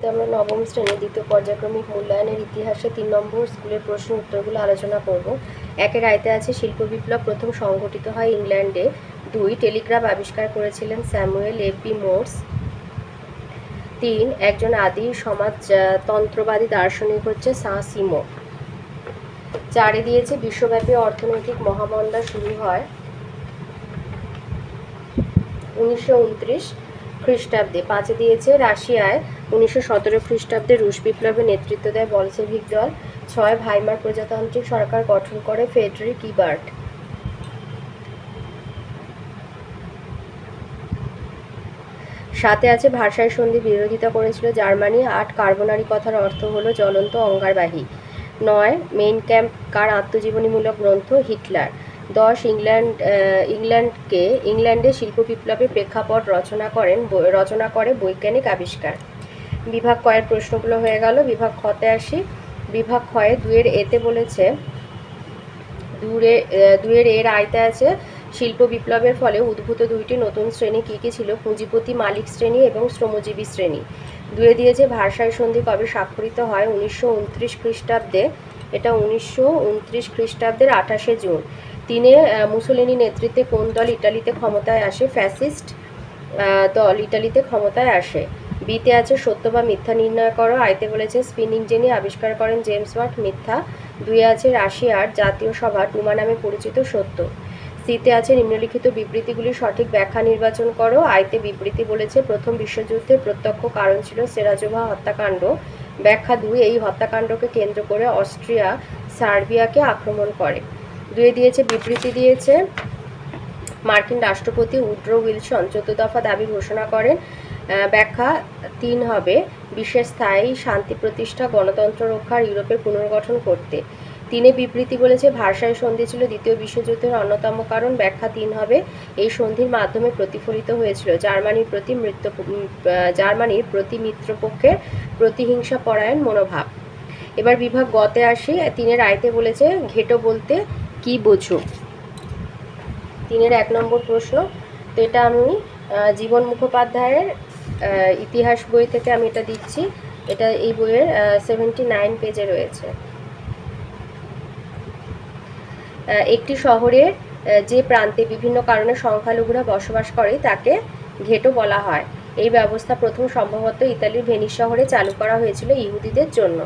আমরা নবম শ্রেণীর দ্বিতীয় পর্যায়ক্রমিক মূল্যায়নের ইতিহাসে 3 নম্বর স্কুলের প্রশ্ন উত্তরগুলো আলোচনা করব। একের আয়তে আছে শিল্প বিপ্লব প্রথম সংঘটিত হয় ইংল্যান্ডে। 2 টেলিগ্রাফ আবিষ্কার করেছিলেন স্যামুয়েল এপি মোর্স। 3 একজন আদি সমাজতন্ত্রবাদী দার্শনিক হচ্ছে সাঁ সিমো। 4 দিয়েছে বিশ্বব্যাপী অর্থনৈতিক মহামন্দা শুরু হয় 1929 খ্রিস্টাব্দে। 5 দিয়েছে রাশিয়ায় 1917 খ্রিস্টাব্দে রুশ বিপ্লবে নেতৃত্ব দেয় বলশেভিক দল। 6 ভাইমার প্রজাতান্ত্রিক সরকার গঠন করে ফেডরিক ইবার্ট। 7 আছে ভার্সাই সন্ধি বিরোধিতা করেছিল জার্মানি। 8 কার্বনারি কথার অর্থ হলো জ্বলন্ত অঙ্গারবাহী। 9 মেইন ক্যাম্প কার আত্মজীবনীমূলক গ্রন্থ? হিটলার। 10 ইংল্যান্ডে শিল্প বিপ্লবের প্রেক্ষাপট রচনা করে বৈজ্ঞানিক আবিষ্কার। বিভাগ কয়ের প্রশ্নগুলো হয়ে গেল। বিভাগ খতে আসি। বিভাগ ক্ষয়ে 2 এতে বলেছে 2 এর আয়তে আছে শিল্প বিপ্লবের ফলে উদ্ভূত 2টি নতুন শ্রেণী কী কী ছিল? পুঁজিপতি মালিক শ্রেণী এবং শ্রমজীবী শ্রেণী। 2 দিয়েছে ভার্সাই সন্ধি কবে স্বাক্ষরিত হয়? 1929 খ্রিস্টাব্দে। এটা 1929 খ্রিস্টাব্দের 28শে জুন। 3 মুসোলিনি নেতৃত্বে কোন দল ইটালিতে ক্ষমতায় আসে? ফ্যাসিস্ট দল ইটালিতে ক্ষমতায় আসে। বিতে আছে সত্য বা মিথ্যা নির্ণয় করো। আইতে বলেছে স্পিনিং জেনি আবিষ্কার করেন জেমস ওয়াট। মিথ্যা। 2 আছে রাশিয়ার জাতীয় সভা ডুমা নামে পরিচিত। সত্য। সিতে আছে নিম্নলিখিত বিবৃতিগুলির সঠিক ব্যাখ্যা নির্বাচন করো। আইতে বিবৃতি বলেছে প্রথম বিশ্বযুদ্ধের প্রত্যক্ষ কারণ ছিল সেরাজোভা হত্যাকাণ্ড। ব্যাখ্যা 2 এই হত্যাকাণ্ডকে কেন্দ্র করে অস্ট্রিয়া সার্বিয়াকে আক্রমণ করে। 2 দিয়েছে বিবৃতি দিয়েছে মার্কিন রাষ্ট্রপতি উড্রো উইলসন 14 দফা দাবি ঘোষণা করেন। ব্যাখ্যা 3 হবে বিশ্বের স্থায়ী শান্তি প্রতিষ্ঠা, গণতন্ত্র রক্ষার ইউরোপের পুনর্গঠন করতে। 3 বিবৃতি বলেছে ভার্সাই সন্ধি ছিল দ্বিতীয় বিশ্বযুদ্ধের অন্যতম কারণ। ব্যাখ্যা 3 হবে এই সন্ধির মাধ্যমে প্রতিফলিত হয়েছিল জার্মানির প্রতি মিত্রপক্ষের প্রতিহিংসা পরায়ণ মনোভাব। এবার বিভাগ গতে আসি। 3 আয়তে বলেছে ঘেটো বলতে কি বোঝো? 3 1 নম্বর প্রশ্ন। তো এটা আমি জীবন মুখোপাধ্যায়ের ইতিহাস বই থেকে আমি এটা দিচ্ছি। এটা এই বইয়ের 79 পেজে রয়েছে। একটি শহরের যে প্রান্তে বিভিন্ন কারণে সংখ্যালঘুরা বসবাস করে তাকে ঘেটো বলা হয়। এই ব্যবস্থা প্রথম সম্ভবত ইতালির ভেনিস শহরে চালু করা হয়েছিল ইহুদিদের জন্য।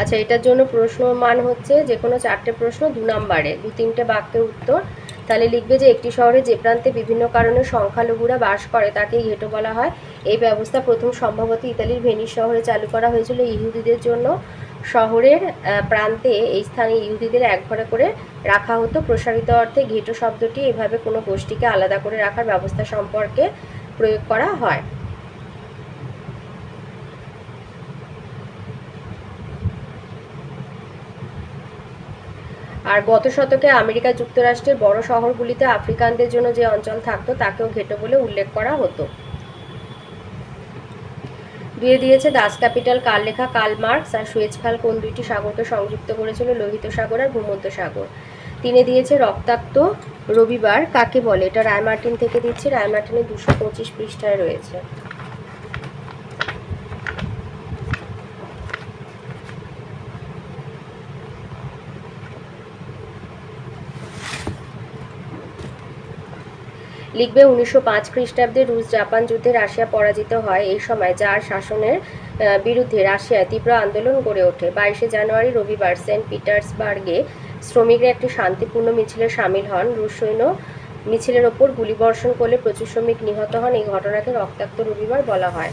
আচ্ছা, এটার জন্য প্রশ্ন মান হচ্ছে যে কোনো 4টে প্রশ্ন 2 নম্বরে 2-3টে বাক্যের উত্তর। তাহলে লিখবে যে একটি শহরে যে প্রান্তে বিভিন্ন কারণে সংখ্যালঘুরা বাস করে তাকে ঘেটো বলা হয়। এই ব্যবস্থা প্রথম সম্ভবত ইতালির ভেনিস শহরে চালু করা হয়েছিল ইহুদিদের জন্য। শহরের প্রান্তে এই স্থানে ইহুদিদের একঘরে করে রাখা হতো। প্রসারিত অর্থে ঘেটো শব্দটি এভাবে কোনো গোষ্ঠীকে আলাদা করে রাখার ব্যবস্থা সম্পর্কে প্রয়োগ করা হয়। আর গত শতকে আমেরিকা যুক্তরাষ্ট্রের বড় শহরগুলিতে আফ্রিকানদের জন্য যে অঞ্চল থাকতো তাকেও ঘেটো বলে উল্লেখ করা হতো। 2 দিয়েছে দাস ক্যাপিটাল কার লেখা? Karl Marx. আর সুয়েজ খাল কোন 2টি সাগরকে সংযুক্ত করেছিল? লোহিত সাগর আর ভূমধ্য সাগর। 3 দিয়েছে রক্তাক্ত রবিবার কাকে বলে? এটা রায়মার্টিন থেকে দিচ্ছি। রায়মার্টিনের 225 পৃষ্ঠায় রয়েছে। লিখবে 1905 খ্রিস্টাব্দে রুশ জাপান যুদ্ধে রাশিয়া পরাজিত হয়। এই সময় জার শাসনের বিরুদ্ধে রাশিয়ায় তীব্র আন্দোলন গড়ে ওঠে। 22শে জানুয়ারি রবিবার সেন্ট পিটার্সবার্গে শ্রমিকরা একটি শান্তিপূর্ণ মিছিলে সামিল হন। রুশ সৈন্য মিছিলের ওপর গুলিবর্ষণ করলে প্রচুর শ্রমিক নিহত হন। এই ঘটনাকে রক্তাক্ত রবিবার বলা হয়।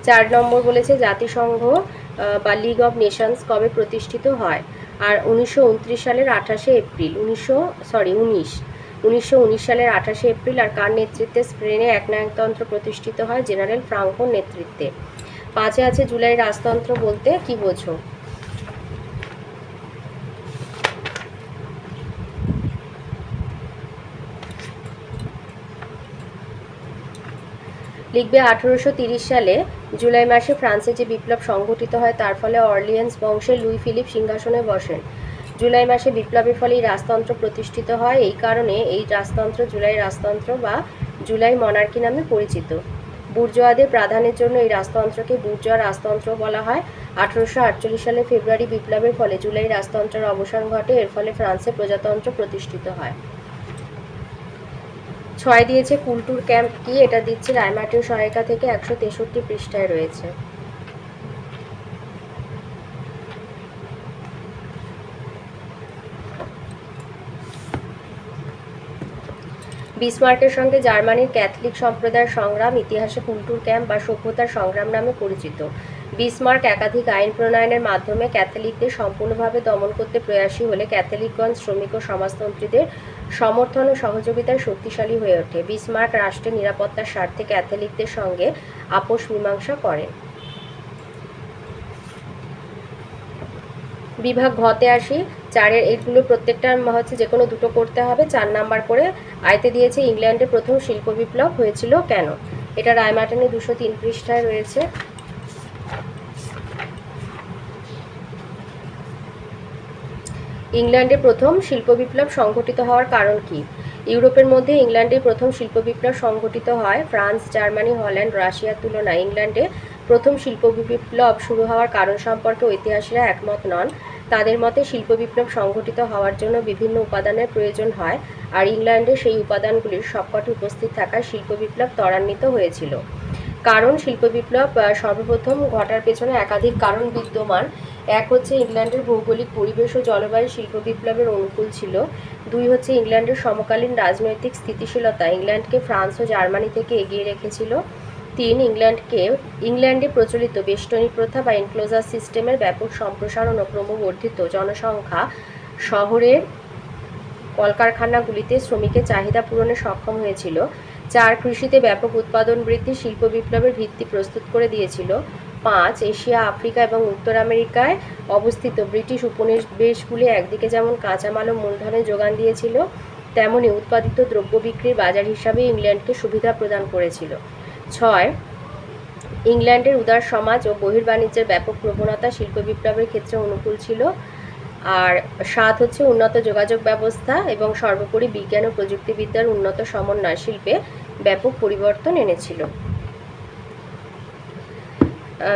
4 নম্বর বলেছে জাতিসংঘ বা লিগ অব নেশনস কবে প্রতিষ্ঠিত হয়? আর 1929 সালের 28শে এপ্রিল। 1919 সালের 28শে এপ্রিল। আর কার নেতৃত্বে স্পেনে একনায়কতন্ত্র প্রতিষ্ঠিত হয়? জেনারেল ফ্রাঙ্কোর নেতৃত্বে। 5 আছে জুলাই রাজতন্ত্র বলতে কি বোঝো? লিখবে 1830 সালে জুলাই মাসে ফ্রান্সে যে বিপ্লব সংঘটিত হয় তার ফলে অর্লিয়েন্স বংশের লুই ফিলিপ সিংহাসনে বসেন। জুলাই মাসে বিপ্লবের ফলে এই রাজতন্ত্র প্রতিষ্ঠিত হয়। এই কারণে এই রাজতন্ত্র জুলাই রাজতন্ত্র বা জুলাই মনার্কি নামে পরিচিত। বুর্জোয়াদের প্রাধান্যের জন্য এই রাজতন্ত্রকে বুর্জোয়া রাজতন্ত্র বলা হয়। 1848 সালে ফেব্রুয়ারি বিপ্লবের ফলে জুলাই রাজতন্ত্রের অবসান ঘটে। এর ফলে ফ্রান্সে প্রজাতন্ত্র প্রতিষ্ঠিত হয়। 6 দিয়েছে কুলটুর ক্যাম্প কি, এটা দিচ্ছে রায়মার্টিন সহায়িকা থেকে, 163 পৃষ্ঠায় রয়েছে। বিসমার্কের সঙ্গে জার্মানির ক্যাথলিক সম্প্রদায়ের সংগ্রাম ইতিহাসে কুলটুর ক্যাম্প বা সভ্যতার সংগ্রাম নামে পরিচিত। বিসমার্ক একাধিক আইন প্রণয়নের মাধ্যমে ক্যাথলিকদের সম্পূর্ণভাবে দমন করতে প্রয়াসী হলে ক্যাথলিকগণ শ্রমিক ও সমাজতন্ত্রীদের সমর্থন ও সহযোগিতায় শক্তিশালী হয়ে ওঠে। বিসমার্ক রাষ্ট্রের নিরাপত্তার স্বার্থে ক্যাথলিকদের সঙ্গে আপোষ মীমাংসা করেন। বিভাগ ঘতে আসি। 4-এর এইগুলো প্রত্যেকটা হচ্ছে যে কোনো দুটো করতে হবে। 4 নাম্বার করে আয়তে দিয়েছে ইংল্যান্ডে প্রথম শিল্প বিপ্লব হয়েছিল কেন, এটা রায়মার্টিনে 203 পৃষ্ঠায় রয়েছে। ইংল্যান্ডে প্রথম শিল্প বিপ্লব সংঘটিত হওয়ার কারণ কি? ইউরোপের মধ্যে ইংল্যান্ডে প্রথম শিল্প বিপ্লব সংঘটিত হয়। ফ্রান্স, জার্মানি, হল্যান্ড, রাশিয়ার তুলনায় ইংল্যান্ডে প্রথম শিল্প বিপ্লব শুরু হওয়ার কারণ সম্পর্কে ঐতিহাসিকরা একমত নন। তাদের মতে শিল্প বিপ্লব সংঘটিত হওয়ার জন্য বিভিন্ন উপাদানের প্রয়োজন হয়, আর ইংল্যান্ডে সেই উপাদানগুলির সবকটি উপস্থিত থাকায় শিল্প বিপ্লব ত্বরান্বিত হয়েছিল। কারণ শিল্প বিপ্লব সর্বপ্রথম ঘটার পেছনে একাধিক কারণ বিদ্যমান। 1 হচ্ছে ইংল্যান্ডের ভৌগোলিক পরিবেশ ও জলবায়ু শিল্প বিপ্লবের অনুকূল ছিল। 2 হচ্ছে ইংল্যান্ডের সমকালীন রাজনৈতিক স্থিতিশীলতা ইংল্যান্ডকে ফ্রান্স ও জার্মানি থেকে এগিয়ে রেখেছিল। 3 ইংল্যান্ডে প্রচলিত বেষ্টনী প্রথা বা এনক্লোজার সিস্টেমের ব্যাপক সম্প্রসারণ ও ক্রমবর্ধিত জনসংখ্যা শহরের কলকারখানাগুলিতে শ্রমিকের চাহিদা পূরণে সক্ষম হয়েছিল। 4 কৃষিতে ব্যাপক উৎপাদন বৃদ্ধি শিল্প বিপ্লবের ভিত্তি প্রস্তুত করে দিয়েছিল। 5 এশিয়া, আফ্রিকা এবং উত্তর আমেরিকায় অবস্থিত ব্রিটিশ উপনিবেশগুলি একদিকে যেমন কাঁচামাল ও মূলধনের যোগান দিয়েছিল, তেমনি উৎপাদিত দ্রব্য বিক্রির বাজার হিসাবে ইংল্যান্ডকে সুবিধা প্রদান করেছিল। 6 ইংল্যান্ডের উদার সমাজ ও বহির্বাণিজ্যের ব্যাপক প্রবণতা শিল্প বিপ্লবের ক্ষেত্রে অনুকূল ছিল। আর 7 হচ্ছে উন্নত যোগাযোগ ব্যবস্থা এবং সর্বোপরি বিজ্ঞান ও প্রযুক্তিবিদ্যার উন্নত সমন্বয় শিল্পে ব্যাপক পরিবর্তন এনেছিল।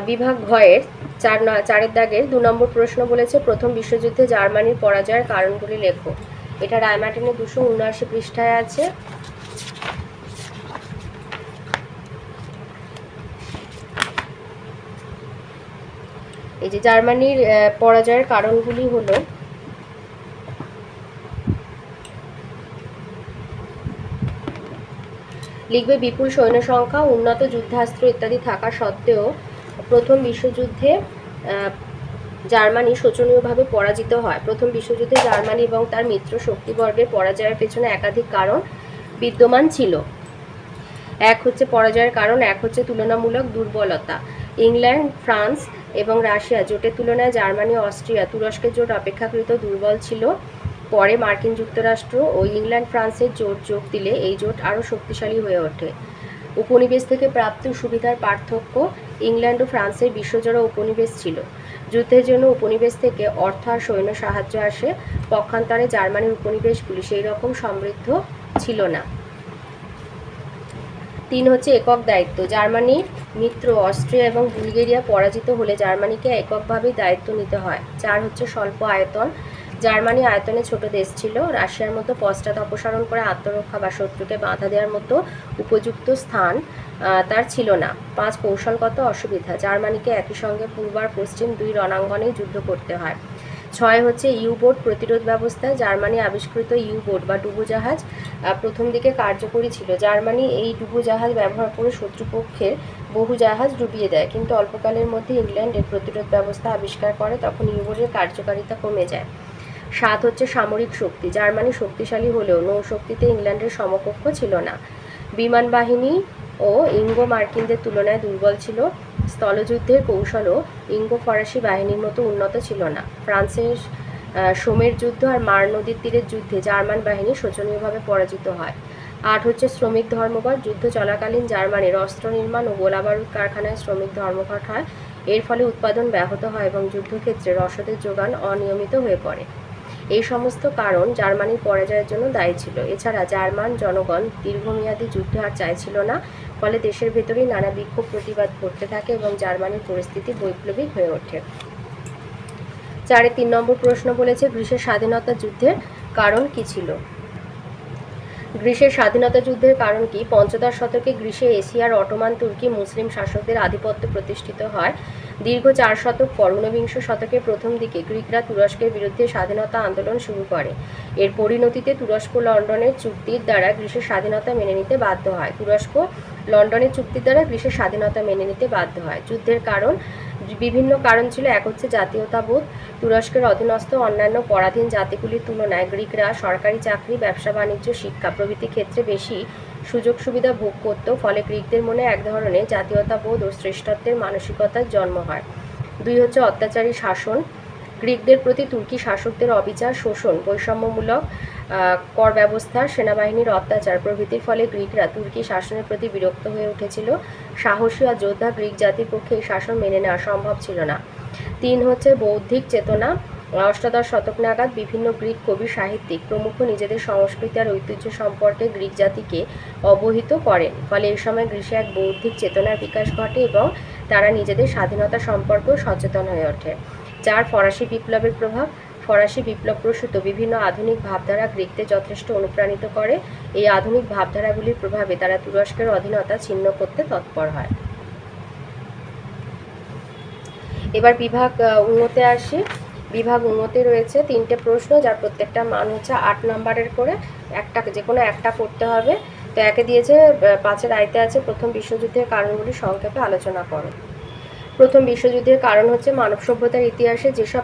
বিভাগ ঘয়ের 4-এর দাগের 2 নম্বর প্রশ্ন বলেছে প্রথম বিশ্বযুদ্ধে জার্মানির পরাজয়ের কারণগুলি লেখো, এটা রায়মার্টিনে 279 পৃষ্ঠায় আছে। এই যে জার্মানির পরাজয়ের কারণগুলি হলো লিখবে বিপুল সৈন্য সংখ্যা, উন্নত যুদ্ধাস্ত্র ইত্যাদি থাকা সত্ত্বেও প্রথম বিশ্বযুদ্ধে জার্মানি শোচনীয়ভাবে পরাজিত হয়। প্রথম বিশ্বযুদ্ধে জার্মানি এবং তার মিত্র শক্তিবর্গের পরাজয়ের পেছনে একাধিক কারণ বিদ্যমান ছিল। 1 হচ্ছে পরাজয়ের কারণ, 1 হচ্ছে তুলনামূলক দুর্বলতা। ইংল্যান্ড, ফ্রান্স এবং রাশিয়া জোটের তুলনায় জার্মানি, অস্ট্রিয়া, তুরস্কের জোট অপেক্ষাকৃত দুর্বল ছিল। পরে মার্কিন যুক্তরাষ্ট্র ও ইংল্যান্ড ফ্রান্সের জোট যোগ দিলে এই জোট আরও শক্তিশালী হয়ে ওঠে। উপনিবেশ থেকে প্রাপ্ত সুবিধার পার্থক্য, ইংল্যান্ড ও ফ্রান্সের বিশ্বজোড়া উপনিবেশ ছিল। যুদ্ধের জন্য উপনিবেশ থেকে অর্থ আর সৈন্য সাহায্য আসে, পক্ষান্তরে জার্মানির উপনিবেশগুলি সেই রকম সমৃদ্ধ ছিল না। 3 হচ্ছে একক দায়িত্ব, জার্মানির মিত্র অস্ট্রিয়া এবং বুলগেরিয়া পরাজিত হলে জার্মানিকে এককভাবেই দায়িত্ব নিতে হয়। 4 হচ্ছে স্বল্প আয়তন, জার্মানি আয়তনে ছোট দেশ ছিল, রাশিয়ার মতো পশ্চাৎ অপসারণ করে আত্মরক্ষা বা শত্রুকে বাধা দেওয়ার মতো উপযুক্ত স্থান তার ছিল না। 5 কৌশলগত অসুবিধা, জার্মানিকে একই সঙ্গে পূর্ব আর পশ্চিম 2 রণাঙ্গনেই যুদ্ধ করতে হয়। 6 হচ্ছে ইউ-বোট প্রতিরোধ ব্যবস্থা, জার্মানি আবিষ্কৃত ইউ-বোট বা ডুবোজাহাজ প্রথম দিকে কার্যকরী ছিল। জার্মানি এই ডুবোজাহাজ ব্যবহার করে শত্রুপক্ষের বহু জাহাজ ডুবিয়ে দেয়, কিন্তু অল্পকালের মধ্যে ইংল্যান্ডের প্রতিরোধ ব্যবস্থা আবিষ্কার করে, তখন ইউ-বোটের কার্যকারিতা কমে যায়। 7 হচ্ছে সামরিক শক্তি, জার্মানি শক্তিশালী হলেও নৌশক্তিতে ইংল্যান্ডের সমকক্ষ ছিল না। বিমান বাহিনী ও ইঙ্গো মার্কিনদের তুলনায় দুর্বল ছিল। স্থলযুদ্ধের কৌশলও ইঙ্গো ফরাসি বাহিনীর মতো উন্নত ছিল না। ফ্রান্সের সোমের যুদ্ধ আর মার নদীর তীরের যুদ্ধে জার্মান বাহিনী শোচনীয়ভাবে পরাজিত হয়। 8 হচ্ছে শ্রমিক ধর্মঘট, যুদ্ধ চলাকালীন জার্মানির অস্ত্র নির্মাণ ও গোলাবারুদ কারখানায় শ্রমিক ধর্মঘট হয়, এর ফলে উৎপাদন ব্যাহত হয় এবং যুদ্ধক্ষেত্রে রসদের যোগান অনিয়মিত হয়ে পড়ে। এই সমস্ত কারণ জার্মানির পরাজয়ের জন্য দায়ী ছিল। এছাড়া জার্মান জনগণ দীর্ঘমেয়াদী যুদ্ধ আর চাইছিল না, ফলে দেশের ভেতরেই নানা বিক্ষোভ প্রতিবাদ করতে থাকে এবং জার্মানির পরিস্থিতি বৈপ্লবিক হয়ে ওঠে। 4 3 নম্বর প্রশ্ন বলেছে গ্রিসের স্বাধীনতা যুদ্ধের কারণ কি ছিল? গ্রিসের স্বাধীনতা যুদ্ধের কারণ কি? পঞ্চদশ শতকে গ্রিসে এশিয়ার অটোমান তুর্কি মুসলিম শাসকদের আধিপত্য প্রতিষ্ঠিত হয়। দীর্ঘ 4 শতক পর ঊনবিংশ শতকের প্রথম দিকে গ্রিকরা তুরস্কের বিরুদ্ধে স্বাধীনতা আন্দোলন শুরু করে। এর পরিণতিতে তুরস্ক লন্ডনের চুক্তির দ্বারা গ্রিসের স্বাধীনতা মেনে নিতে বাধ্য হয়। যুদ্ধের কারণ বিভিন্ন কারণ ছিল। এক হচ্ছে জাতীয়তাবোধ। তুরস্কের অধীনস্থ অন্যান্য পরাধীন জাতিগুলির তুলনায় গ্রিকরা সরকারি চাকরি, ব্যবসা বাণিজ্য, শিক্ষা প্রভৃতি ক্ষেত্রে বেশি সুযোগ সুবিধা ভোগ করত, ফলে গ্রিকদের মনে এক ধরনের জাতীয়তাবোধ ও শ্রেষ্ঠত্বের মানসিকতার জন্ম হয়। 2 হচ্ছে অত্যাচারী শাসন। গ্রিকদের প্রতি তুর্কি শাসকদের অবিচার, শোষণ, বৈষম্যমূলক কর ব্যবস্থা, সেনাবাহিনীর অত্যাচার প্রভৃতির ফলে গ্রিকরা তুর্কি শাসনের প্রতি বিরক্ত হয়ে উঠেছিল। সাহসী আর যোদ্ধা গ্রিক জাতির পক্ষে এই শাসন মেনে নেওয়া সম্ভব ছিল না। 3 হচ্ছে বৌদ্ধিক চেতনা। অষ্টাদশ শতক নাগাদ বিভিন্ন গ্রিক কবি, সাহিত্যিক প্রমুখ নিজেদের সংস্কৃতি আর ঐতিহ্য সম্পর্কে গ্রিক জাতিকে অবহিত করেন, ফলে এই সময় গ্রিসে এক বৌদ্ধিক চেতনার বিকাশ ঘটে এবং তারা নিজেদের স্বাধীনতা সম্পর্কেও সচেতন হয়ে ওঠে। 4 ফরাসি বিপ্লবের প্রভাব। ফরাসি বিপ্লব প্রসূত বিভিন্ন আধুনিক ভাবধারা গ্রিকদের যথেষ্ট অনুপ্রাণিত করে। এই আধুনিক ভাবধারাগুলির প্রভাবে তারা তুরস্কের অধীনতা ছিন্ন করতে তৎপর হয়। এবার বিভাগ উন্নতে আসি। বিভাগ উন্নতি রয়েছে 3টে প্রশ্ন, যার প্রত্যেকটা মান হচ্ছে 8 নম্বরের করে। যে কোনো একটা করতে হবে। তো একে দিয়েছে 5-এর আয়তে আছে প্রথম বিশ্বযুদ্ধের কারণগুলি সংক্ষেপে আলোচনা করো। প্রথম বিশ্বযুদ্ধের কারণ হচ্ছে মানব সভ্যতার ইতিহাসে যেসব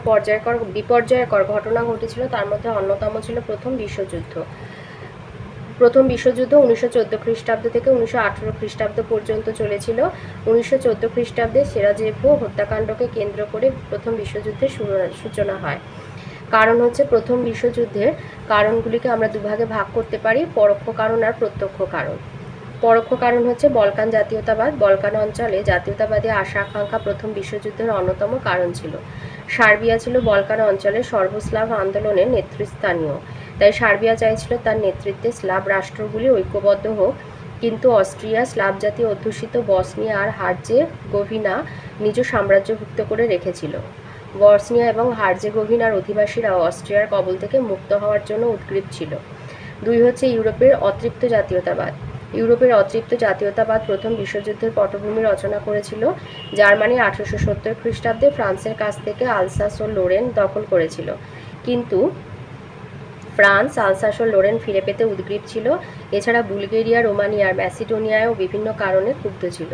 বিপর্যয়কর ঘটনা ঘটেছিল তার মধ্যে অন্যতম ছিল প্রথম বিশ্বযুদ্ধ। প্রথম বিশ্বযুদ্ধ 1914 খ্রিস্টাব্দ থেকে 1918 খ্রিস্টাব্দ পর্যন্ত চলেছিল। 1914 খ্রিস্টাব্দে সেরাজেভো হত্যাকাণ্ডকে কেন্দ্র করে প্রথম বিশ্বযুদ্ধের সূচনা হয়। কারণ হচ্ছে প্রথম বিশ্বযুদ্ধের কারণগুলিকে আমরা দুভাগে ভাগ করতে পারি, পরোক্ষ কারণ আর প্রত্যক্ষ কারণ। পরোক্ষ কারণ হচ্ছে বলকান জাতীয়তাবাদ। বলকান অঞ্চলে জাতীয়তাবাদী আশা আকাঙ্ক্ষা প্রথম বিশ্বযুদ্ধের অন্যতম কারণ ছিল। সার্বিয়া ছিল বলকান অঞ্চলের সর্বস্লাভ আন্দোলনের নেতৃস্থানীয়, তাই সার্বিয়া চাইছিল তার নেতৃত্বে স্লাভ রাষ্ট্রগুলি ঐক্যবদ্ধ হোক, কিন্তু অস্ট্রিয়া স্লাভ জাতি অধ্যুষিত বসনিয়া আর হার্জেগোভিনা নিজ সাম্রাজ্যভুক্ত করে রেখেছিল। বসনিয়া এবং হার্জেগোভিনার অধিবাসীরা অস্ট্রিয়ার কবল থেকে মুক্ত হওয়ার জন্য উদ্গ্রীব ছিল। 2 হচ্ছে ইউরোপের অতৃপ্ত জাতীয়তাবাদ। ইউরোপের অতৃপ্ত জাতীয়তাবাদ প্রথম বিশ্বযুদ্ধের পটভূমি রচনা করেছিল। জার্মানি 1870 খ্রিস্টাব্দে ফ্রান্সের কাছ থেকে আলসাস ও লোরেন দখল করেছিল, কিন্তু ফ্রান্স আলসাস ও লোরেন ফিরে পেতে উদ্গ্রীব ছিল। এছাড়া বুলগেরিয়া, রোমানিয়া আর ম্যাসিডোনিয়ায়ও বিভিন্ন কারণে ক্ষুব্ধ ছিল।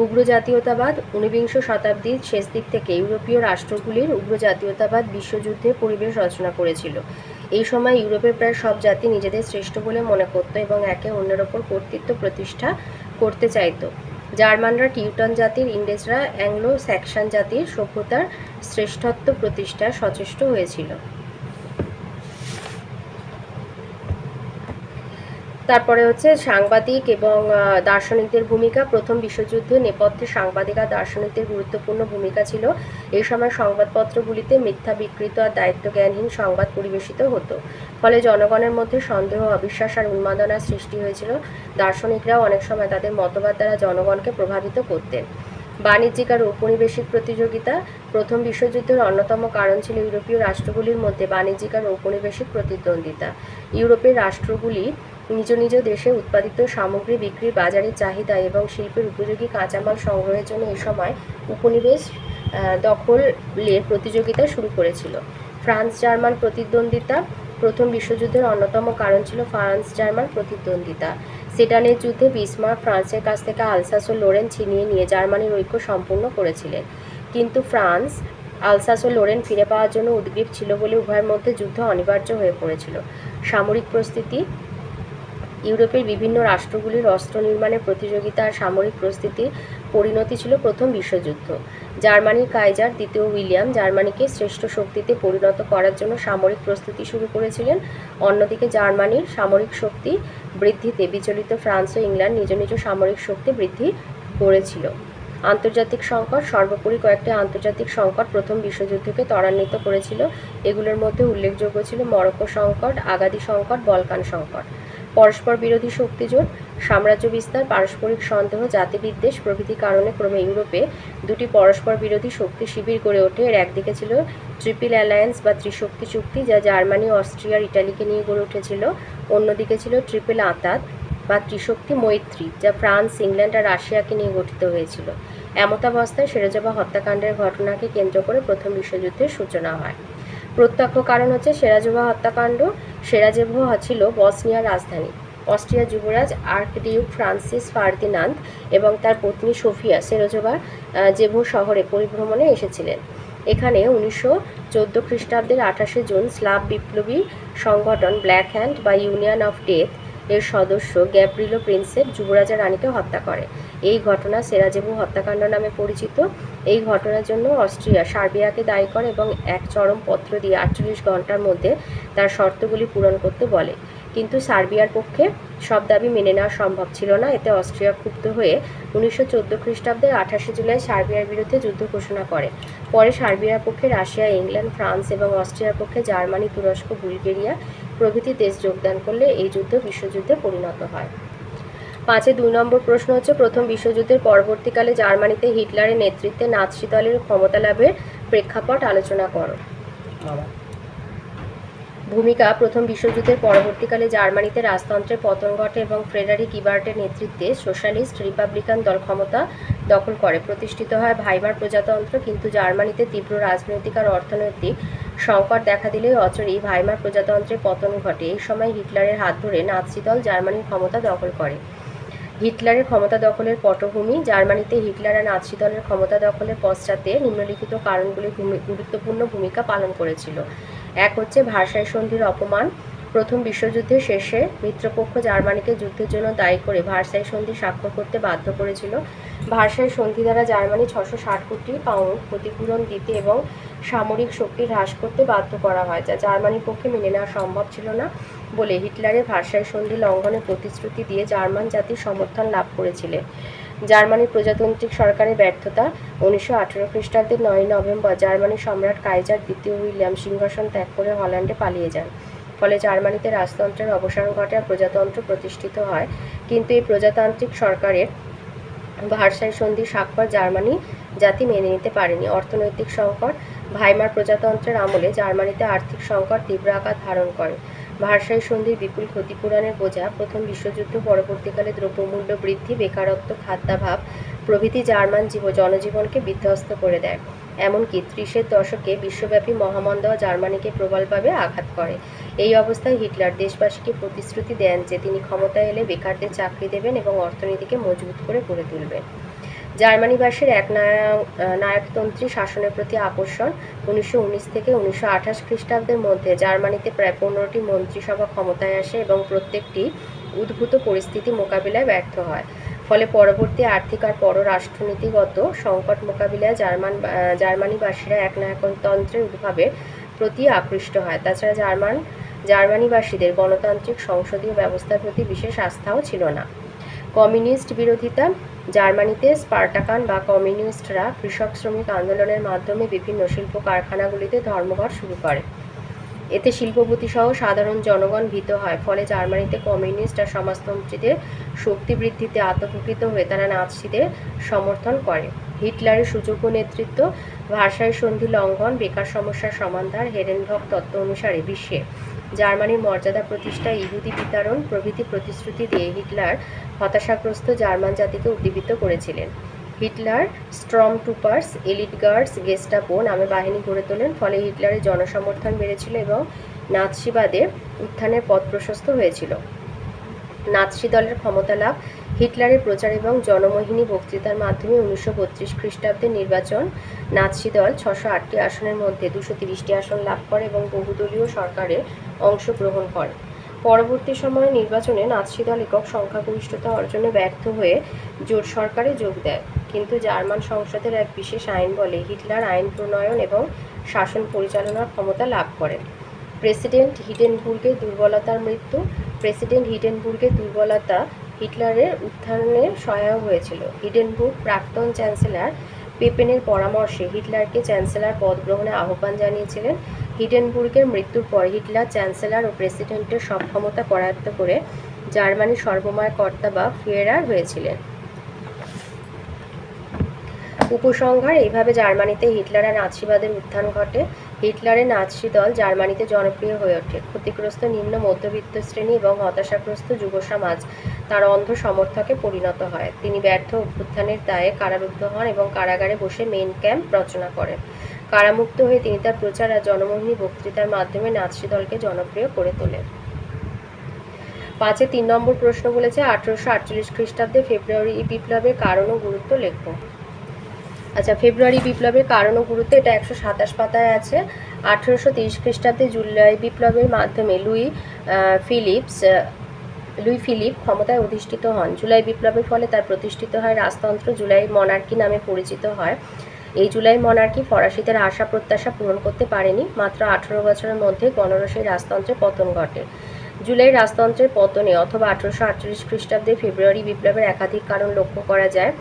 উগ্র জাতীয়তাবাদ। ঊনবিংশ শতাব্দীর শেষ দিক থেকে ইউরোপীয় রাষ্ট্রগুলির উগ্র জাতীয়তাবাদ বিশ্বযুদ্ধের পরিবেশ রচনা করেছিল। এই সময় ইউরোপের প্রায় সব জাতি নিজেদের শ্রেষ্ঠ বলে মনে করত এবং একে অন্যের ওপর কর্তৃত্ব প্রতিষ্ঠা করতে চাইত। জার্মানরা টিউটন জাতির, ইংরেজরা অ্যাংলো স্যাক্সন জাতির সভ্যতার শ্রেষ্ঠত্ব প্রতিষ্ঠায় সচেষ্ট হয়েছিল। তারপরে হচ্ছে সাংবাদিক এবং দার্শনিকদের ভূমিকা। প্রথম বিশ্বযুদ্ধে নেপথ্যে সাংবাদিক আর দার্শনিকদের গুরুত্বপূর্ণ ভূমিকা ছিল। এই সময় সংবাদপত্রগুলিতে মিথ্যা, বিকৃত আর দায়িত্বজ্ঞানহীন সংবাদ পরিবেশিত হতো, ফলে জনগণের মধ্যে সন্দেহ, অবিশ্বাস আর উন্মাদনার সৃষ্টি হয়েছিল। দার্শনিকরাও অনেক সময় তাদের মতবাদ দ্বারা জনগণকে প্রভাবিত করতেন। বাণিজ্যিক আর ঔপনিবেশিক প্রতিযোগিতা। প্রথম বিশ্বযুদ্ধের অন্যতম কারণ ছিল ইউরোপীয় রাষ্ট্রগুলির মধ্যে বাণিজ্যিক আর ঔপনিবেশিক প্রতিদ্বন্দ্বিতা। ইউরোপের রাষ্ট্রগুলি নিজ নিজ দেশে উৎপাদিত সামগ্রী বিক্রির বাজারের চাহিদা এবং শিল্পের উপযোগী কাঁচামাল সংগ্রহের জন্য এই সময় উপনিবেশ দখলের প্রতিযোগিতা শুরু করেছিল। ফ্রান্স জার্মান প্রতিদ্বন্দ্বিতা। প্রথম বিশ্বযুদ্ধের অন্যতম কারণ ছিল ফ্রান্স জার্মান প্রতিদ্বন্দ্বিতা। সেডানের যুদ্ধে বিসমার্ক ফ্রান্সের কাছ থেকে আলসাস ও লোরেন ছিনিয়ে নিয়ে জার্মানির ঐক্য সম্পূর্ণ করেছিলেন, কিন্তু ফ্রান্স আলসাস ও লোরেন ফিরে পাওয়ার জন্য উদ্গ্রীব ছিল বলে উভয়ের মধ্যে যুদ্ধ অনিবার্য হয়ে পড়েছিল। সামরিক প্রস্তুতি। ইউরোপের বিভিন্ন রাষ্ট্রগুলির অস্ত্র নির্মাণের প্রতিযোগিতা আর সামরিক প্রস্তুতির পরিণতি ছিল প্রথম বিশ্বযুদ্ধ। জার্মানির কাইজার দ্বিতীয় উইলিয়াম জার্মানিকে শ্রেষ্ঠ শক্তিতে পরিণত করার জন্য সামরিক প্রস্তুতি শুরু করেছিলেন। অন্যদিকে জার্মানির সামরিক শক্তি বৃদ্ধিতে বিচলিত ফ্রান্স ও ইংল্যান্ড নিজ নিজ সামরিক শক্তি বৃদ্ধি করেছিল। আন্তর্জাতিক সংকট, সর্বোপরি কয়েকটি আন্তর্জাতিক সংকট প্রথম বিশ্বযুদ্ধকে ত্বরান্বিত করেছিল। এগুলোর মধ্যে উল্লেখযোগ্য ছিল মরক্কো সংকট, আগাদি সংকট, বলকান সংকট। পরস্পর বিরোধী শক্তিজোট, সাম্রাজ্য বিস্তার, পারস্পরিক সন্দেহ, জাতিবিদ্বেষ প্রভৃতি কারণে ক্রমে ইউরোপে দুটি পরস্পর বিরোধী শক্তি শিবির গড়ে ওঠে। এর একদিকে ছিল ট্রিপল অ্যালায়েন্স বা ত্রিশক্তি চুক্তি, যা জার্মানি, অস্ট্রিয়া, ইটালিকে নিয়ে গড়ে উঠেছিল। অন্যদিকে ছিল ট্রিপল আঁতাত বা ত্রিশক্তি মৈত্রী, যা ফ্রান্স, ইংল্যান্ড আর রাশিয়াকে নিয়ে গঠিত হয়েছিল। এমতাবস্থায় সেরোজাভা হত্যাকাণ্ডের ঘটনাকে কেন্দ্র করে প্রথম বিশ্বযুদ্ধের সূচনা হয়। প্রত্যক্ষ কারণ হচ্ছে সেরাজোভা হত্যাকাণ্ড। সেরাজেভো ছিল বসনিয়ার রাজধানী। অস্ট্রিয়ার যুবরাজ আর্কডিউক ফ্রান্সিস ফার্দিনান্দ এবং তার পত্নী সোফিয়া সেরোজোভা জেভো শহরে পরিভ্রমণে এসেছিলেন। এখানে 1914 খ্রিস্টাব্দের 28শে জুন স্লাভ বিপ্লবী সংগঠন ব্ল্যাক হ্যান্ড বা ইউনিয়ন অফ ডেথ এর সদস্য গ্যাব্রিলো প্রিন্সেপ যুবরাজা রানীকে হত্যা করে। এই ঘটনা সেরাজেভো হত্যাকাণ্ড নামে পরিচিত। এই ঘটনার জন্য অস্ট্রিয়া সার্বিয়াকে দায়ী করে এবং এক চরম পত্র দিয়ে 48 ঘন্টার মধ্যে তার শর্তগুলি পূরণ করতে বলে। কিন্তু সার্বিয়ার পক্ষে সব দাবি মেনে নেওয়া সম্ভব ছিল না। এতে অস্ট্রিয়া ক্ষুব্ধ হয়ে 1914 খ্রিস্টাব্দের 28শে জুলাই সার্বিয়ার বিরুদ্ধে যুদ্ধ ঘোষণা করে। পরে সার্বিয়ার পক্ষে রাশিয়া, ইংল্যান্ড, ফ্রান্স এবং অস্ট্রিয়ার পক্ষে জার্মানি, তুরস্ক, বুলগেরিয়া প্রভৃতি দেশ যোগদান করলে এই যুদ্ধ বিশ্বযুদ্ধে পরিণত হয়। 5-এ 2 নম্বর প্রশ্ন হচ্ছে, প্রথম বিশ্বযুদ্ধের পরবর্তীকালে জার্মানিতে হিটলারের নেতৃত্বে নাৎসি দলের ক্ষমতা লাভের প্রেক্ষাপট আলোচনা করো। ভূমিকা। প্রথম বিশ্বযুদ্ধের পরবর্তীকালে জার্মানিতে রাজতন্ত্রের পতন ঘটে এবং ফ্রেডারিক ইবার্টের নেতৃত্বে সোশ্যালিস্ট রিপাবলিকান দল ক্ষমতা দখল করে। প্রতিষ্ঠিত হয় ভাইমার প্রজাতন্ত্র। কিন্তু জার্মানিতে তীব্র রাজনৈতিক আর অর্থনৈতিক সংকট দেখা দিলে অচিরেই ভাইমার প্রজাতন্ত্রের পতন ঘটে। এই সময় হিটলারের হাত ধরে নাৎসি দল জার্মানির ক্ষমতা দখল করে। হিটলারের ক্ষমতা দখলের পটভূমি। জার্মানিতে হিটলার আর নাৎসি দলের ক্ষমতা দখলের পশ্চাতে নিম্নলিখিত কারণগুলি গুরুত্বপূর্ণ ভূমিকা পালন করেছিল। এক হচ্ছে ভার্সাই সন্ধির অপমান। প্রথম বিশ্বযুদ্ধের শেষে মিত্রপক্ষ জার্মানিকে যুদ্ধের জন্য দায়ী করে ভার্সাই সন্ধি স্বাক্ষর করতে বাধ্য করেছিল। ভার্সাই সন্ধি দ্বারা জার্মানি 660 কোটি পাউন্ড ক্ষতিপূরণ দিতে এবং সামরিক শক্তি হ্রাস করতে বাধ্য করা হয়, যা জার্মানির পক্ষে মেনে নেওয়া সম্ভব ছিল না বলে হিটলারের ভার্সাই সন্ধি লঙ্ঘনের প্রতিশ্রুতি দিয়ে জার্মান জাতির সমর্থন লাভ করেছিলেন। জার্মানির প্রজাতান্ত্রিক সরকারের ব্যর্থতা। 1918 খ্রিস্টাব্দের 9 নভেম্বর জার্মানির সম্রাট কাইজার দ্বিতীয় উইলিয়াম সিংহাসন ত্যাগ করে হল্যান্ডে পালিয়ে যান। ফলে জার্মানিতে রাজতন্ত্রের অবসান ঘটে আর প্রজাতন্ত্র প্রতিষ্ঠিত হয়। কিন্তু এই প্রজাতান্ত্রিক সরকারের ভার্সাই সন্ধি স্বাক্ষর জার্মানি জাতি মেনে নিতে পারেনি। অর্থনৈতিক সংকট। ভাইমার প্রজাতন্ত্রের আমলে জার্মানিতে আর্থিক সংকট তীব্র আকার ধারণ করে। ভার্সাই সন্ধির বিপুল ক্ষতিপূরণের বোঝা প্রথম বিশ্বযুদ্ধ পরবর্তীকালে দ্রব্যমূল্য বৃদ্ধি, বেকারত্ব, খাদ্যাভাব প্রভৃতি জার্মান জনজীবনকে বিধ্বস্ত করে দেয়। এমনকি 30-এর দশকে বিশ্বব্যাপী মহামন্দাও জার্মানিকে প্রবলভাবে আঘাত করে। এই অবস্থায় হিটলার দেশবাসীকে প্রতিশ্রুতি দেন যে তিনি ক্ষমতায় এলে বেকারদের চাকরি দেবেন এবং অর্থনীতিকে মজবুত করে গড়ে তুলবেন। জার্মানিবাসীর নায়কতন্ত্রী শাসনের প্রতি আকর্ষণ। 1919 থেকে 1928 খ্রিস্টাব্দের মধ্যে জার্মানিতে প্রায় 15টি মন্ত্রিসভা ক্ষমতায় আসে এবং প্রত্যেকটি উদ্ভূত পরিস্থিতি মোকাবিলায় ব্যর্থ হয়। ফলে পরবর্তী আর্থিক আর পররাষ্ট্রনীতিগত সংকট মোকাবিলায় জার্মানিবাসীরা একনায়কতন্ত্রের উদ্ভাবের প্রতি আকৃষ্ট হয়। তাছাড়া জার্মানিবাসীদের গণতান্ত্রিক সংসদীয় ব্যবস্থার প্রতি বিশেষ আস্থাও ছিল না। কমিউনিস্ট বিরোধিতা। জার্মানিতে স্পার্টাকান বা কমিউনিস্টরা কৃষক শ্রমিক আন্দোলনের মাধ্যমে বিভিন্ন শিল্প কারখানাগুলিতে ধর্মঘট শুরু করে। এতে শিল্পপতি সহ সাধারণ জনগণ ভীত হয়। ফলে জার্মানিতে কমিউনিস্ট আর সমাজতন্ত্রীদের শক্তি বৃদ্ধিতে আত্মপ্রকৃত হয়ে তারা নাৎসিদের সমর্থন করে। হিটলারের সুযোগ্য নেতৃত্ব। ভার্সাই সন্ধি লঙ্ঘন, বেকার সমস্যার সমাধান, হেরেনভক তত্ত্ব অনুসারে বিশ্বে জার্মানির মর্যাদা প্রতিষ্ঠা, ইহুদি বিতাড়ন প্রভৃতি প্রতিশ্রুতি দিয়ে হিটলার হতাশাগ্রস্ত জার্মান জাতিকে উদ্দীপিত করেছিলেন। Hitler storm troopers, elite guards, Gestapo নামে বাহিনী গড়ে তোলেন। ফলে হিটলারের জনসমর্থন বেড়েছিল এবং নাৎসিবাদের উত্থানের পথ প্রশস্ত হয়েছিল। নাৎসি দলের ক্ষমতা লাভ। হিটলারের প্রচার এবং জনমোহিনী বক্তৃতার মাধ্যমে 1932 খ্রিস্টাব্দের নির্বাচন নাৎসি দল 608টি আসনের মধ্যে 230টি আসন লাভ করে এবং বহুদলীয় সরকারে অংশগ্রহণ করে। পরবর্তী সময়ে নির্বাচনে নাৎসি দল একক সংখ্যাগরিষ্ঠতা অর্জনে ব্যর্থ হয়ে জোট সরকারে যোগ দেয়। কিন্তু জার্মান সংসদের এক বিশেষ আইন বলে হিটলার আইন প্রণয়ন এবং শাসন পরিচালনার ক্ষমতা লাভ করেন। প্রেসিডেন্ট হিডেনবুর্গের দুর্বলতার মৃত্যু। প্রেসিডেন্ট হিডেনবুর্গের দুর্বলতা হিটলারের উত্থানের সহায়ক হয়েছিল? হিডেনবুর্গ প্রাক্তন চ্যান্সেলর পেপেনের পরামর্শে হিটলারকে চ্যান্সেলর পদ গ্রহণে আহ্বান জানিয়েছিলেন। হিডেনবুর্গের মৃত্যুর পর হিটলার চ্যান্সেলর ও প্রেসিডেন্টের সব ক্ষমতা করায়ত্ত করে জার্মানির সর্বময় কর্তা বা ফিয়েরার হয়েছিলেন। উপসংহার: এইভাবে জার্মানিতে হিটলার আর নাৎসিবাদের উত্থান ঘটে। হিটলারের নাৎসি দল জার্মানিতে জনপ্রিয় হয়ে ওঠে। ক্ষতিগ্রস্ত নিম্ন মধ্যবিত্ত শ্রেণী এবং হতাশাগ্রস্ত যুব সমাজ তার অন্ধ সমর্থকে পরিণত হয়। তিনি ব্যর্থ অভ্যুত্থানের দায়ে কারারুদ্ধ হন এবং কারাগারে বসে মেইন ক্যাম্প রচনা করেন। কারামুক্ত হয়ে তিনি তার প্রচার আর জনমোহিনী বক্তৃতার মাধ্যমে নাৎসি দলকে জনপ্রিয় করে তোলেন। 5-এ 3 নম্বর প্রশ্ন বলেছে 1848 খ্রিস্টাব্দে ফেব্রুয়ারি বিপ্লবের কারণ ও গুরুত্ব লেখো। আচ্ছা, ফেব্রুয়ারি বিপ্লবের কারণ ও গুরুত্ব এটা 127 পাতায় আছে। 1830 খ্রিস্টাব্দে জুলাই বিপ্লবের মাধ্যমে লুই ফিলিপ ক্ষমতায় অধিষ্ঠিত হন। জুলাই বিপ্লবের ফলে তার প্রতিষ্ঠিত হয় রাজতন্ত্র, জুলাই মনার্কি নামে পরিচিত হয়। এই জুলাই মনার্কি ফরাসিদের আশা প্রত্যাশা পূরণ করতে পারেনি। মাত্র 18 বছরের মধ্যে গণরসের রাজতন্ত্রের পতন ঘটে। জুলাই রাজতন্ত্রের পতনে অথবা 1848 খ্রিস্টাব্দে ফেব্রুয়ারি বিপ্লবের একাধিক কারণ লক্ষ্য করা যায়।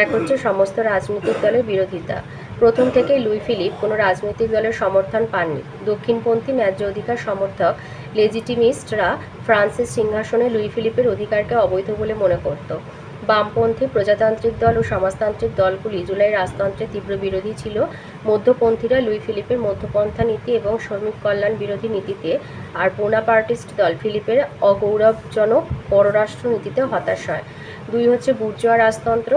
এক হচ্ছে সমস্ত রাজনৈতিক দলের বিরোধিতা। প্রথম থেকেই লুই ফিলিপ কোনো রাজনৈতিক দলের সমর্থন পাননি। দক্ষিণপন্থী ন্যায্য অধিকার সমর্থক লেজিটিমিস্টরা ফ্রান্সের সিংহাসনে লুই ফিলিপের অধিকারকে অবৈধ বলে মনে করত। বামপন্থী প্রজাতান্ত্রিক দল ও সমাজতান্ত্রিক দলগুলি জুলাই রাজতন্ত্রের তীব্র বিরোধী ছিল। মধ্যপন্থীরা লুই ফিলিপের মধ্যপন্থা নীতি এবং শ্রমিক কল্যাণ বিরোধী নীতিতে, আর বোনাপার্টিস্ট দল ফিলিপের অগৌরবজনক পররাষ্ট্র নীতিতে হতাশ হয়। 2 হচ্ছে বুর্জোয়া রাজতন্ত্র।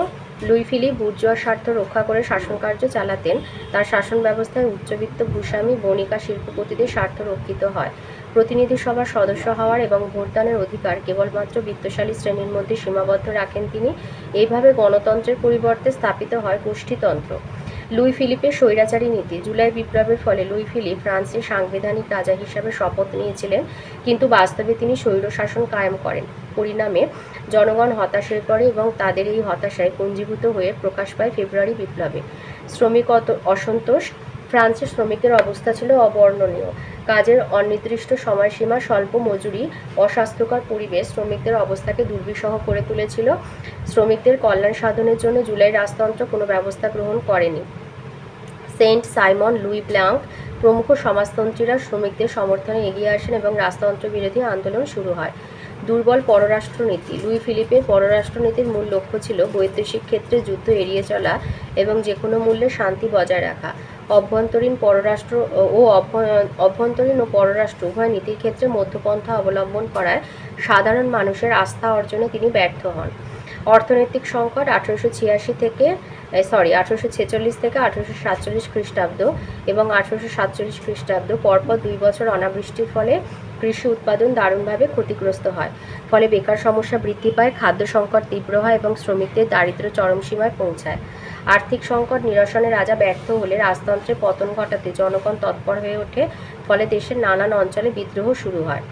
লুই ফিলিপ বুর্জোয়া স্বার্থ রক্ষা করে শাসনকার্য চালাতেন। তার শাসন ব্যবস্থায় উচ্চবিত্ত ভূস্বামী, বণিক আর শিল্পপতিদের স্বার্থ রক্ষিত হয়। প্রতিনিধি সভার সদস্য হওয়ার এবং ভোটদানের অধিকার কেবলমাত্র বিত্তশালী শ্রেণীর মধ্যে সীমাবদ্ধ রাখেন তিনি। এইভাবে গণতন্ত্রের পরিবর্তে স্থাপিত হয় গোষ্ঠীতন্ত্র। লুই ফিলিপের স্বৈরাচারী নীতি। জুলাই বিপ্লবের ফলে লুই ফিলিপ ফ্রান্সের সাংবিধানিক রাজা হিসাবে শপথ নিয়েছিলেন, কিন্তু বাস্তবে তিনি স্বৈরশাসন কায়েম করেন। পরিণামে জনগণ হতাশ হয়ে পড়ে এবং তাদের এই হতাশায় পুঞ্জীভূত হয়ে প্রকাশ পায় ফেব্রুয়ারি বিপ্লবে। শ্রমিক অসন্তোষ। ফ্রান্সের শ্রমিকদের অবস্থা ছিল অবর্ণনীয়। কাজের অনির্দিষ্ট সময়সীমা, স্বল্প মজুরি, অস্বাস্থ্যকর পরিবেশ শ্রমিকদের অবস্থাকে দুর্বিষহ করে তুলেছিল। শ্রমিকদের কল্যাণ সাধনের জন্য জুলাই রাজতন্ত্র কোনো ব্যবস্থা গ্রহণ করেনি। সেন্ট সাইমন, লুই ব্লাঙ্ক প্রমুখ সমাজতন্ত্রীরা শ্রমিকদের সমর্থনে এগিয়ে আসেন এবং রাজতন্ত্র বিরোধী আন্দোলন শুরু হয়। দুর্বল পররাষ্ট্রনীতি। লুই ফিলিপের পররাষ্ট্রনীতির মূল লক্ষ্য ছিল বৈদেশিক ক্ষেত্রে যুদ্ধ এড়িয়ে চলা এবং যে কোনো মূল্যে শান্তি বজায় রাখা। অভ্যন্তরীণ ও পররাষ্ট্র উভয় নীতির ক্ষেত্রে মধ্যপন্থা অবলম্বন করায় সাধারণ মানুষের আস্থা অর্জনে তিনি ব্যর্থ হন। অর্থনৈতিক সংকট। 1846 থেকে 1847 খ্রিস্টাব্দ এবং 1847 খ্রিস্টাব্দ পরপর 2 বছর অনাবৃষ্টির ফলে কৃষি উৎপাদন দারুণভাবে ক্ষতিগ্রস্ত হয়। ফলে বেকার সমস্যা বৃদ্ধি পায়, খাদ্য সংকট তীব্র হয় এবং শ্রমিকদের দারিদ্র্য চরমসীমায় পৌঁছায়। আর্থিক সংকট নিরসনে রাজা ব্যর্থ হলে রাজতন্ত্রের পতন ঘটাতে জনগণ তৎপর হয়ে ওঠে। ফলে দেশের নানান অঞ্চলে বিদ্রোহ শুরু হয়।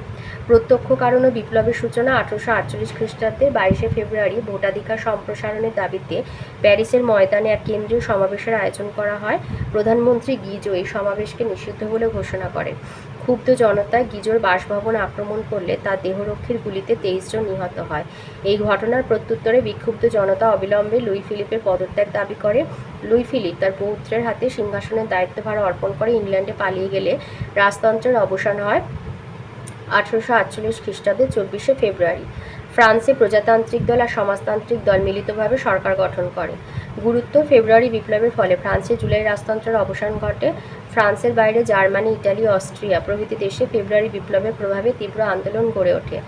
প্রত্যক্ষ কারণ ও বিপ্লবের সূচনা। 1848 খ্রিস্টাব্দের 22শে ফেব্রুয়ারি ভোটাধিকার সম্প্রসারণের দাবিতে প্যারিসের ময়দানে এক কেন্দ্রীয় সমাবেশের আয়োজন করা হয়। প্রধানমন্ত্রী গিজো এই সমাবেশকে নিষিদ্ধ বলে ঘোষণা করেন। ক্ষুব্ধ জনতায় গিজোর বাসভবন আক্রমণ করলে তার দেহরক্ষীর গুলিতে 23 জন নিহত হয়। এই ঘটনার প্রত্যুত্তরে বিক্ষুব্ধ জনতা অবিলম্বে লুই ফিলিপের পদত্যাগ দাবি করে। লুই ফিলিপ তার পৌত্রের হাতে সিংহাসনের দায়িত্বভার অর্পণ করে ইংল্যান্ডে পালিয়ে গেলে রাজতন্ত্রের অবসান হয় 1848 খ্রিস্টাব্দের 24শে ফেব্রুয়ারি। ফ্রান্সে প্রজাতান্ত্রিক দল আর সমাজতান্ত্রিক দল মিলিতভাবে সরকার গঠন করে। গুরুত্ব। ফেব্রুয়ারি বিপ্লবের ফলে ফ্রান্সে জুলাই রাজতন্ত্রের অবসান ঘটে। ফ্রান্সের বাইরে জার্মানি, ইটালি, অস্ট্রিয়া প্রভৃতি দেশে ফেব্রুয়ারি বিপ্লবের প্রভাবে তীব্র আন্দোলন গড়ে ওঠে।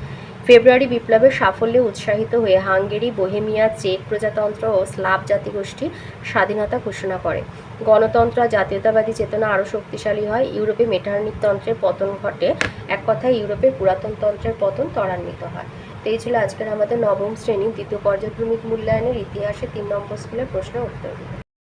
ফেব্রুয়ারি বিপ্লবের সাফল্যে উৎসাহিত হয়ে হাঙ্গেরি, বোহেমিয়া, চেক প্রজাতন্ত্র ও স্লাভ জাতিগোষ্ঠী স্বাধীনতা ঘোষণা করে। গণতন্ত্র আর জাতীয়তাবাদী চেতনা আরও শক্তিশালী হয়। ইউরোপে মেটারনিক তন্ত্রের পতন ঘটে। এক কথায় ইউরোপের পুরাতন তন্ত্রের পতন ত্বরান্বিত হয়। তো এই ছিল আজকের আমাদের নবম শ্রেণীর দ্বিতীয় পর্যায়ক্রমিক মূল্যায়নের ইতিহাসে 3 নম্বর স্কুলের প্রশ্নের উত্তরগুলো।